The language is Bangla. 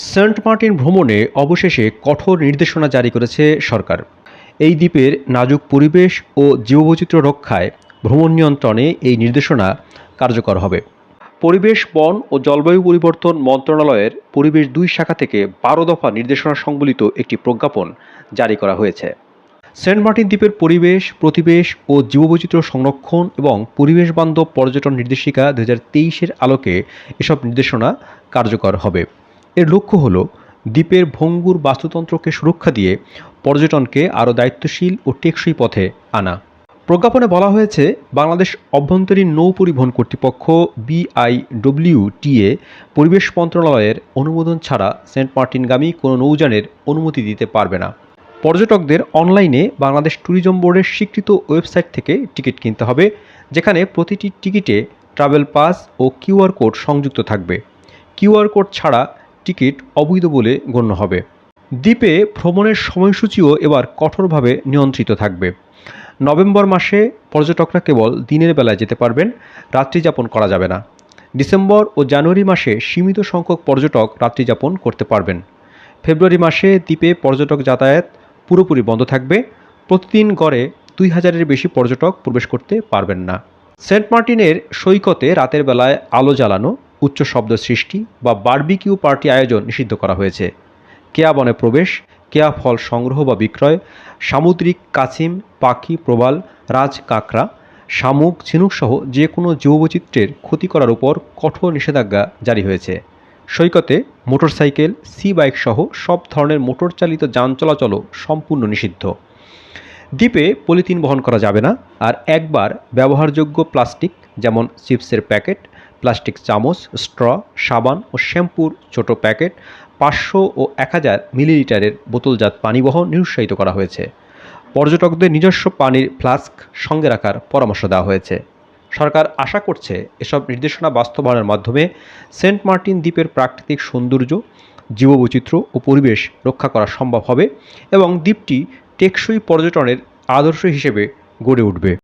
সেন্ট মার্টিন ভ্রমণে অবশেষে কঠোর নির্দেশনা জারি করেছে সরকার। এই দ্বীপের নাজুক পরিবেশ ও জীববৈচিত্র্য রক্ষায় ভ্রমণ নিয়ন্ত্রণে এই নির্দেশনা কার্যকর হবে। পরিবেশ, বন ও জলবায়ু পরিবর্তন মন্ত্রণালয়ের পরিবেশ ২ শাখা থেকে ১২ দফা নির্দেশনা সংবলিত একটি প্রজ্ঞাপন জারি করা হয়েছে। সেন্ট মার্টিন দ্বীপের পরিবেশ, প্রতিবেশ ও জীববৈচিত্র্য সংরক্ষণ এবং পরিবেশ বান্ধব পর্যটন নির্দেশিকা ২০২৩-এর আলোকে এসব নির্দেশনা কার্যকর হবে। এর লক্ষ্য হল দ্বীপের ভঙ্গুর বাস্তুতন্ত্রকে সুরক্ষা দিয়ে পর্যটনকে আরও দায়িত্বশীল ও টেকসই পথে আনা। প্রজ্ঞাপনে বলা হয়েছে, বাংলাদেশ অভ্যন্তরীণ নৌ পরিবহন কর্তৃপক্ষ BIWTA পরিবেশ মন্ত্রণালয়ের অনুমোদন ছাড়া সেন্ট মার্টিনগামী কোনো নৌযানের অনুমতি দিতে পারবে না। পর্যটকদের অনলাইনে বাংলাদেশ ট্যুরিজম বোর্ডের স্বীকৃত ওয়েবসাইট থেকে টিকিট কিনতে হবে, যেখানে প্রতিটি টিকিটে ট্রাভেল পাস ও QR কোড সংযুক্ত থাকবে। QR কোড ছাড়া টিকিট অবৈধ বলে গণ্য হবে। দ্বীপে ভ্রমণের সময়সূচিও এবার কঠোরভাবে নিয়ন্ত্রিত থাকবে। নভেম্বর মাসে পর্যটকরা কেবল দিনের বেলায় যেতে পারবেন, রাত্রিযাপন করা যাবে না। ডিসেম্বর ও জানুয়ারি মাসে সীমিত সংখ্যক পর্যটক রাত্রিযাপন করতে পারবেন। ফেব্রুয়ারি মাসে দ্বীপে পর্যটক যাতায়াত পুরোপুরি বন্ধ থাকবে। প্রতিদিন গড়ে ২,০০০-এর বেশি পর্যটক প্রবেশ করতে পারবেন না। সেন্ট মার্টিনের সৈকতে রাতের বেলায় আলো জ্বালানো, উচ্চ শব্দ সৃষ্টি বা বারবিকিউ পার্টি আয়োজন নিষিদ্ধ করা হয়েছে। কেয়া বনে প্রবেশ, কেয়া ফল সংগ্রহ বা বিক্রয়, সামুদ্রিক কাছিম, পাখি, প্রবাল, রাজ কাঁকড়া, শামুক, ঝিনুক সহ যে কোনো জীববৈচিত্র্যের ক্ষতি করার উপর কঠোর নিষেধাজ্ঞা জারি হয়েছে। সৈকতে মোটরসাইকেল, সি বাইক সহ সব ধরনের মোটর চালিত যান চলাচলও সম্পূর্ণ নিষিদ্ধ। দ্বীপে পলিথিন বহন করা যাবে না, আর একবার ব্যবহারযোগ্য প্লাস্টিক যেমন চিপসের প্যাকেট, প্লাস্টিক চামচ, স্ট্র, সাবান ও শ্যাম্পুর ছোট প্যাকেট, ৫০০ ও ১,০০০ মিলিলিটারের বোতলজাত পানি বহন নিরুৎসাহিত করা হয়েছে। পর্যটকদের নিজস্ব পানির ফ্লাস্ক সঙ্গে রাখার পরামর্শ দেওয়া হয়েছে। সরকার আশা করছে, এসব নির্দেশনা বাস্তবায়নের মাধ্যমে সেন্ট মার্টিন দ্বীপের প্রাকৃতিক সৌন্দর্য, জীববৈচিত্র্য ও পরিবেশ রক্ষা করা সম্ভব হবে এবং দ্বীপটি টেকসই পর্যটনের আদর্শ হিসেবে গড়ে উঠবে।